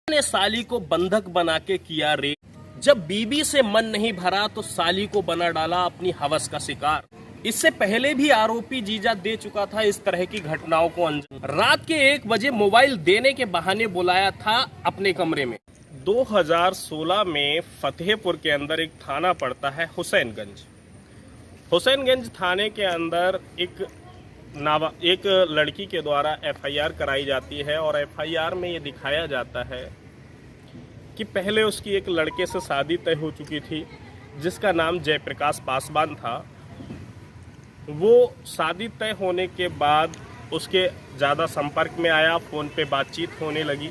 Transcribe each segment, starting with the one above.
ने साली को बंधक बना के किया रेप। जब बीबी से मन नहीं भरा तो साली को बना डाला अपनी हवस का शिकार। इससे पहले भी आरोपी जीजा दे चुका था इस तरह की घटनाओं को अंजाम। रात के 1 बजे मोबाइल देने के बहाने बुलाया था अपने कमरे में। 2016 में फतेहपुर के अंदर एक थाना पड़ता है हुसैनगंज। हुसैनगंज थाने के अंदर एक लड़की के द्वारा एफआईआर कराई जाती है और एफआईआर में ये दिखाया जाता है कि पहले उसकी एक लड़के से शादी तय हो चुकी थी जिसका नाम जयप्रकाश पासवान था। वो शादी तय होने के बाद उसके ज़्यादा संपर्क में आया, फ़ोन पे बातचीत होने लगी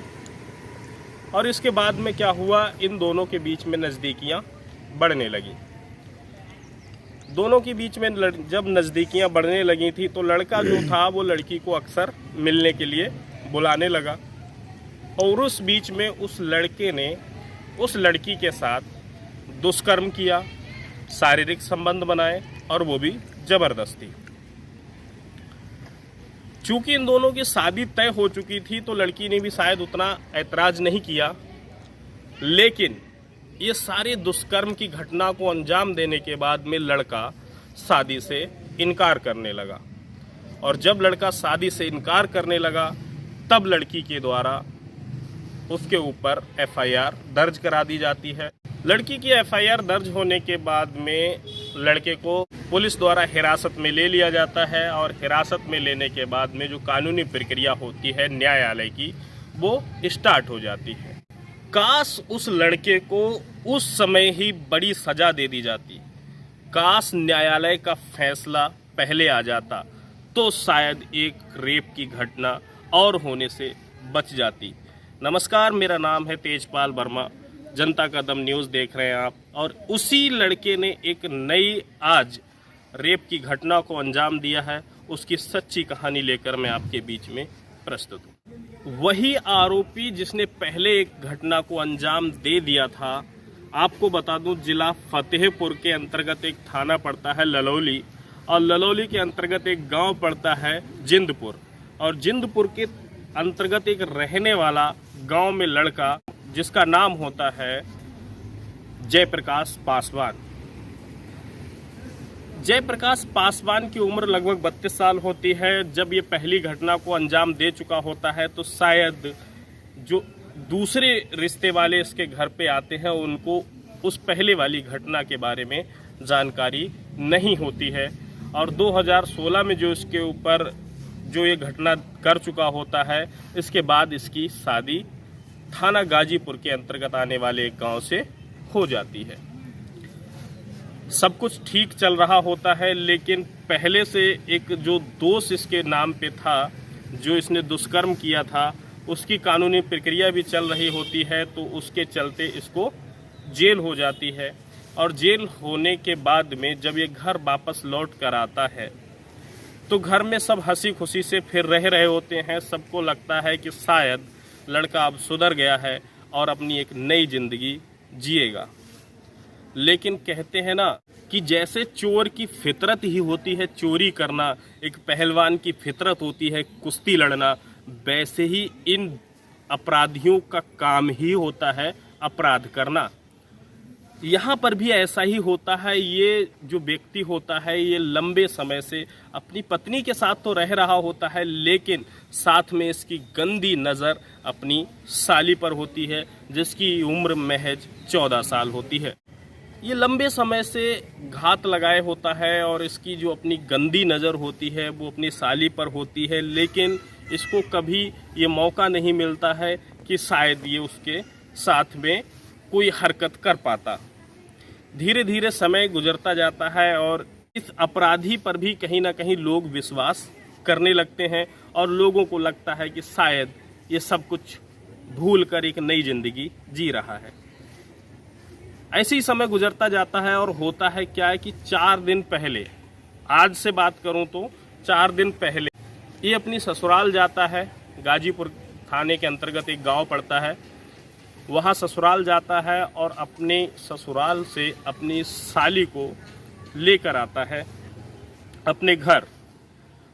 और इसके बाद में क्या हुआ, इन दोनों के बीच में नज़दीकियाँ बढ़ने लगी। दोनों के बीच में जब नज़दीकियाँ बढ़ने लगी थी तो लड़का जो था वो लड़की को अक्सर मिलने के लिए बुलाने लगा और उस बीच में उस लड़के ने उस लड़की के साथ दुष्कर्म किया, शारीरिक संबंध बनाए और वो भी ज़बरदस्ती। चूंकि इन दोनों की शादी तय हो चुकी थी तो लड़की ने भी शायद उतना ऐतराज़ नहीं किया, लेकिन ये सारे दुष्कर्म की घटना को अंजाम देने के बाद में लड़का शादी से इनकार करने लगा और जब लड़का शादी से इनकार करने लगा तब लड़की के द्वारा उसके ऊपर एफआईआर दर्ज करा दी जाती है। लड़की की एफआईआर दर्ज होने के बाद में लड़के को पुलिस द्वारा हिरासत में ले लिया जाता है और हिरासत में लेने के बाद में जो कानूनी प्रक्रिया होती है न्यायालय की वो स्टार्ट हो जाती है। काश उस लड़के को उस समय ही बड़ी सजा दे दी जाती, काश न्यायालय का फैसला पहले आ जाता तो शायद एक रेप की घटना और होने से बच जाती। नमस्कार, मेरा नाम है तेजपाल वर्मा, जनता का दम न्यूज़ देख रहे हैं आप। और उसी लड़के ने एक नई आज रेप की घटना को अंजाम दिया है, उसकी सच्ची कहानी लेकर मैं आपके बीच में प्रस्तुत हूँ। वही आरोपी जिसने पहले एक घटना को अंजाम दे दिया था। आपको बता दूं, जिला फतेहपुर के अंतर्गत एक थाना पड़ता है ललौली और ललौली के अंतर्गत एक गांव पड़ता है जिंदपुर और जिंदपुर के अंतर्गत एक रहने वाला गांव में लड़का जिसका नाम होता है जयप्रकाश पासवान। जयप्रकाश पासवान की उम्र लगभग 32 साल होती है। जब ये पहली घटना को अंजाम दे चुका होता है तो शायद जो दूसरे रिश्ते वाले इसके घर पे आते हैं उनको उस पहले वाली घटना के बारे में जानकारी नहीं होती है और 2016 में जो इसके ऊपर जो ये घटना कर चुका होता है, इसके बाद इसकी शादी थाना गाजीपुर के अंतर्गत आने वाले एक गांव से हो जाती है। सब कुछ ठीक चल रहा होता है, लेकिन पहले से एक जो दोष इसके नाम पे था, जो इसने दुष्कर्म किया था, उसकी कानूनी प्रक्रिया भी चल रही होती है तो उसके चलते इसको जेल हो जाती है और जेल होने के बाद में जब ये घर वापस लौट कर आता है तो घर में सब हंसी खुशी से फिर रह रहे होते हैं। सबको लगता है कि शायद लड़का अब सुधर गया है और अपनी एक नई जिंदगी जिएगा। लेकिन कहते हैं ना कि जैसे चोर की फितरत ही होती है चोरी करना, एक पहलवान की फितरत होती है कुश्ती लड़ना, वैसे ही इन अपराधियों का काम ही होता है अपराध करना। यहाँ पर भी ऐसा ही होता है। ये जो व्यक्ति होता है ये लंबे समय से अपनी पत्नी के साथ तो रह रहा होता है, लेकिन साथ में इसकी गंदी नज़र अपनी साली पर होती है जिसकी उम्र महज 14 साल होती है। ये लंबे समय से घात लगाए होता है और इसकी जो अपनी गंदी नज़र होती है वो अपनी साली पर होती है, लेकिन इसको कभी ये मौका नहीं मिलता है कि शायद ये उसके साथ में कोई हरकत कर पाता। धीरे धीरे समय गुजरता जाता है और इस अपराधी पर भी कहीं ना कहीं लोग विश्वास करने लगते हैं और लोगों को लगता है कि शायद ये सब कुछ भूल कर एक नई जिंदगी जी रहा है। ऐसे ही समय गुजरता जाता है और होता है क्या है कि 4 दिन पहले, आज से बात करूं तो 4 दिन पहले ये अपनी ससुराल जाता है। गाजीपुर थाने के अंतर्गत एक गांव पड़ता है, वहाँ ससुराल जाता है और अपने ससुराल से अपनी साली को लेकर आता है अपने घर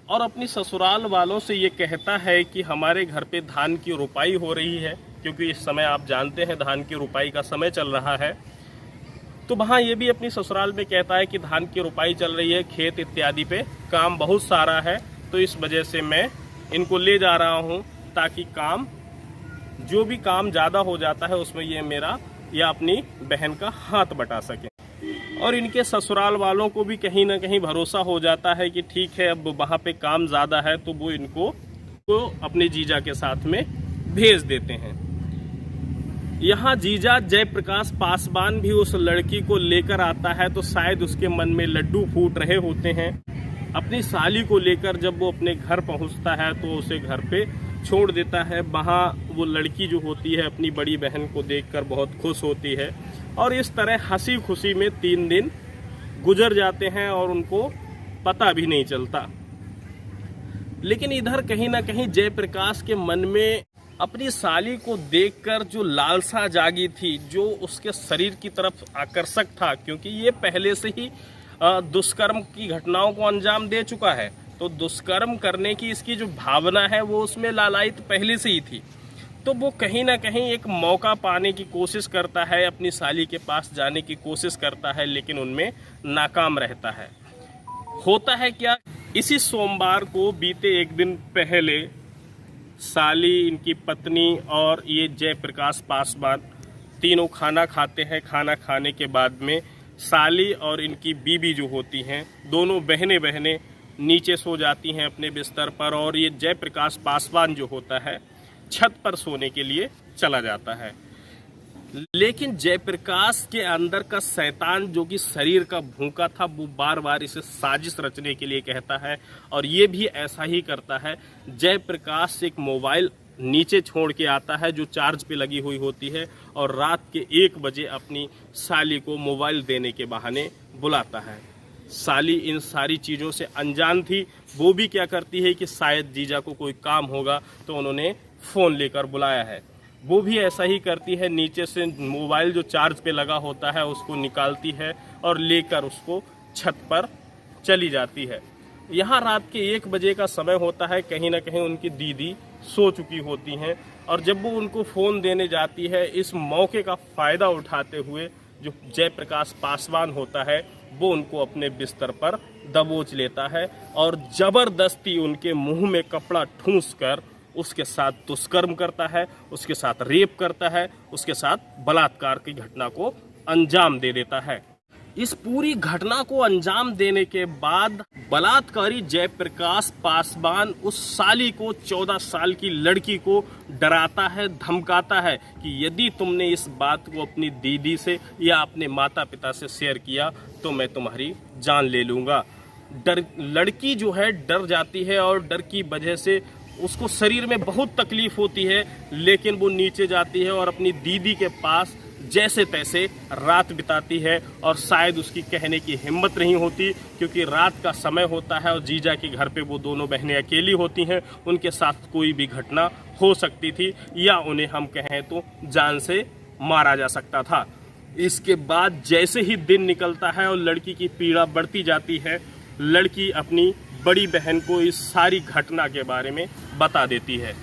और अपनी ससुराल वालों से ये कहता है कि हमारे घर पे धान की रोपाई हो रही है, क्योंकि इस समय आप जानते हैं धान की रुपाई का समय चल रहा है। तो वहाँ ये भी अपनी ससुराल में कहता है कि धान की रुपाई चल रही है, खेत इत्यादि पे काम बहुत सारा है, तो इस वजह से मैं इनको ले जा रहा हूँ ताकि काम जो भी काम ज़्यादा हो जाता है उसमें ये मेरा या अपनी बहन का हाथ बटा सके। और इनके ससुराल वालों को भी कहीं ना कहीं भरोसा हो जाता है कि ठीक है अब वहाँ पे काम ज़्यादा है, तो वो इनको तो अपने जीजा के साथ में भेज देते हैं। यहाँ जीजा जयप्रकाश पासवान भी उस लड़की को लेकर आता है, तो शायद उसके मन में लड्डू फूट रहे होते हैं। अपनी साली को लेकर जब वो अपने घर पहुँचता है तो उसे घर पे छोड़ देता है। वहाँ वो लड़की जो होती है अपनी बड़ी बहन को देखकर बहुत खुश होती है, और इस तरह हंसी खुशी में 3 दिन गुजर जाते हैं और उनको पता भी नहीं चलता। लेकिन इधर कहीं ना कहीं जयप्रकाश के मन में अपनी साली को देखकर जो लालसा जागी थी, जो उसके शरीर की तरफ आकर्षक था, क्योंकि ये पहले से ही दुष्कर्म की घटनाओं को अंजाम दे चुका है, तो दुष्कर्म करने की इसकी जो भावना है वो उसमें लालायित पहले से ही थी। तो वो कहीं ना कहीं एक मौका पाने की कोशिश करता है, अपनी साली के पास जाने की कोशिश करता है, लेकिन उनमें नाकाम रहता है। होता है क्या, इसी सोमवार को बीते 1 दिन पहले साली, इनकी पत्नी और ये जयप्रकाश पासवान तीनों खाना खाते हैं। खाना खाने के बाद में साली और इनकी बीबी जो होती हैं, दोनों बहनें नीचे सो जाती हैं अपने बिस्तर पर, और ये जयप्रकाश पासवान जो होता है छत पर सोने के लिए चला जाता है। लेकिन जयप्रकाश के अंदर का शैतान जो कि शरीर का भूखा था, वो बार बार इसे साजिश रचने के लिए कहता है, और ये भी ऐसा ही करता है। जयप्रकाश एक मोबाइल नीचे छोड़ के आता है जो चार्ज पे लगी हुई होती है, और रात के 1 बजे अपनी साली को मोबाइल देने के बहाने बुलाता है। साली इन सारी चीज़ों से अनजान थी। वो भी क्या करती है कि शायद जीजा को कोई काम होगा तो उन्होंने फ़ोन लेकर बुलाया है। वो भी ऐसा ही करती है, नीचे से मोबाइल जो चार्ज पे लगा होता है उसको निकालती है और लेकर उसको छत पर चली जाती है। यहाँ रात के 1 बजे का समय होता है, कहीं ना कहीं उनकी दीदी सो चुकी होती हैं, और जब वो उनको फ़ोन देने जाती है, इस मौके का फ़ायदा उठाते हुए जो जयप्रकाश पासवान होता है वो उनको अपने बिस्तर पर दबोच लेता है और ज़बरदस्ती उनके मुंह में कपड़ा ठूंस कर उसके साथ दुष्कर्म करता है, उसके साथ रेप करता है, उसके साथ बलात्कार की घटना को अंजाम दे देता है। इस पूरी घटना को अंजाम देने के बाद बलात्कारी जयप्रकाश पासवान उस साली को, 14 साल की लड़की को डराता है, धमकाता है कि यदि तुमने इस बात को अपनी दीदी से या अपने माता पिता से शेयर किया तो मैं तुम्हारी जान ले लूँगा। लड़की जो है डर जाती है, और डर की वजह से उसको शरीर में बहुत तकलीफ होती है, लेकिन वो नीचे जाती है और अपनी दीदी के पास जैसे तैसे रात बिताती है। और शायद उसकी कहने की हिम्मत नहीं होती, क्योंकि रात का समय होता है और जीजा के घर पे वो दोनों बहनें अकेली होती हैं, उनके साथ कोई भी घटना हो सकती थी या उन्हें हम कहें तो जान से मारा जा सकता था। इसके बाद जैसे ही दिन निकलता है और लड़की की पीड़ा बढ़ती जाती है, लड़की अपनी बड़ी बहन को इस सारी घटना के बारे में बता देती है।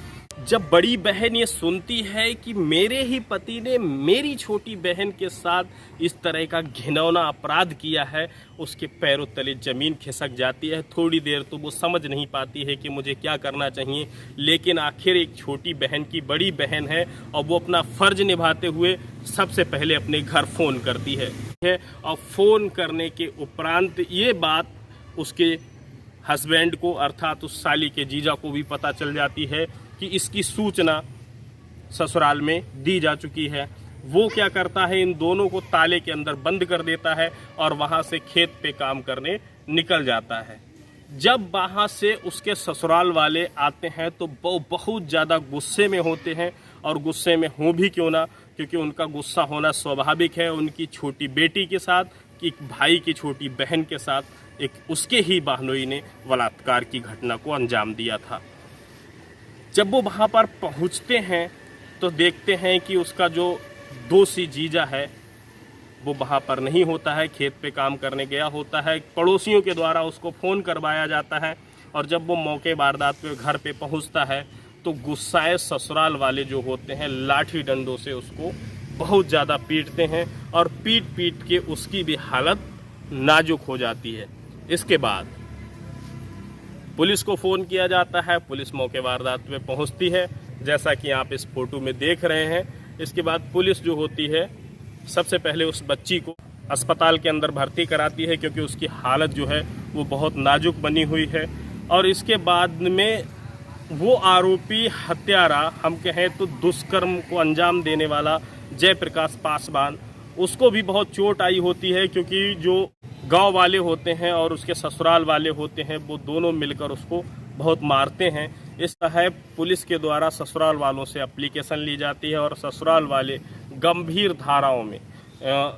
जब बड़ी बहन ये सुनती है कि मेरे ही पति ने मेरी छोटी बहन के साथ इस तरह का घिनौना अपराध किया है, उसके पैरों तले ज़मीन खिसक जाती है। थोड़ी देर तो वो समझ नहीं पाती है कि मुझे क्या करना चाहिए, लेकिन आखिर एक छोटी बहन की बड़ी बहन है और वो अपना फ़र्ज निभाते हुए सबसे पहले अपने घर फ़ोन करती है। और फ़ोन करने के उपरांत ये बात उसके हस्बैंड को, अर्थात उस साली के जीजा को भी पता चल जाती है कि इसकी सूचना ससुराल में दी जा चुकी है। वो क्या करता है, इन दोनों को ताले के अंदर बंद कर देता है और वहाँ से खेत पे काम करने निकल जाता है। जब वहाँ से उसके ससुराल वाले आते हैं तो वो बहुत ज़्यादा गुस्से में होते हैं, और गुस्से में हों भी क्यों ना, क्योंकि उनका गुस्सा होना स्वाभाविक है। उनकी छोटी बेटी के साथ, एक भाई की छोटी बहन के साथ एक उसके ही बहनोई ने बलात्कार की घटना को अंजाम दिया था। जब वो वहाँ पर पहुँचते हैं तो देखते हैं कि उसका जो दोषी जीजा है वो वहाँ पर नहीं होता है, खेत पे काम करने गया होता है। पड़ोसियों के द्वारा उसको फ़ोन करवाया जाता है, और जब वो मौके वारदात पे घर पे पहुँचता है तो गुस्साए ससुराल वाले जो होते हैं लाठी डंडों से उसको बहुत ज़्यादा पीटते हैं और पीट पीट के उसकी भी हालत नाजुक हो जाती है। इसके बाद पुलिस को फ़ोन किया जाता है, पुलिस मौके वारदात पे पहुंचती है, जैसा कि आप इस फोटो में देख रहे हैं। इसके बाद पुलिस जो होती है सबसे पहले उस बच्ची को अस्पताल के अंदर भर्ती कराती है, क्योंकि उसकी हालत जो है वो बहुत नाजुक बनी हुई है। और इसके बाद में वो आरोपी हत्यारा, हम कहें तो दुष्कर्म को अंजाम देने वाला जयप्रकाश पासवान, उसको भी बहुत चोट आई होती है, क्योंकि जो गांव वाले होते हैं और उसके ससुराल वाले होते हैं वो दोनों मिलकर उसको बहुत मारते हैं। इस तरह पुलिस के द्वारा ससुराल वालों से एप्लीकेशन ली जाती है और ससुराल वाले गंभीर धाराओं में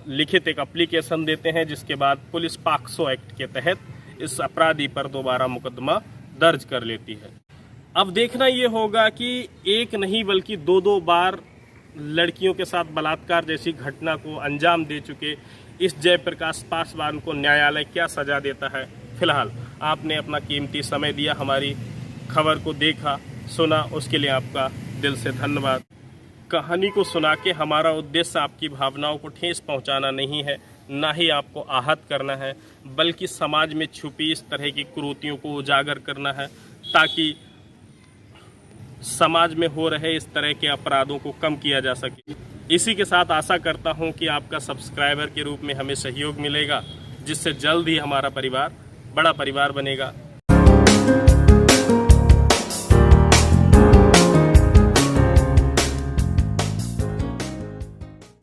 लिखित एक एप्लीकेशन देते हैं, जिसके बाद पुलिस पॉक्सो एक्ट के तहत इस अपराधी पर दोबारा मुकदमा दर्ज कर लेती है। अब देखना ये होगा कि एक नहीं बल्कि दो बार लड़कियों के साथ बलात्कार जैसी घटना को अंजाम दे चुके इस जयप्रकाश पासवान को न्यायालय क्या सजा देता है। फिलहाल आपने अपना कीमती समय दिया, हमारी खबर को देखा सुना, उसके लिए आपका दिल से धन्यवाद। कहानी को सुना के हमारा उद्देश्य आपकी भावनाओं को ठेस पहुंचाना नहीं है, ना ही आपको आहत करना है, बल्कि समाज में छुपी इस तरह की कुरीतियों को उजागर करना है, ताकि समाज में हो रहे इस तरह के अपराधों को कम किया जा सके। इसी के साथ आशा करता हूं कि आपका सब्सक्राइबर के रूप में हमें सहयोग मिलेगा, जिससे जल्द ही हमारा परिवार बड़ा परिवार बनेगा।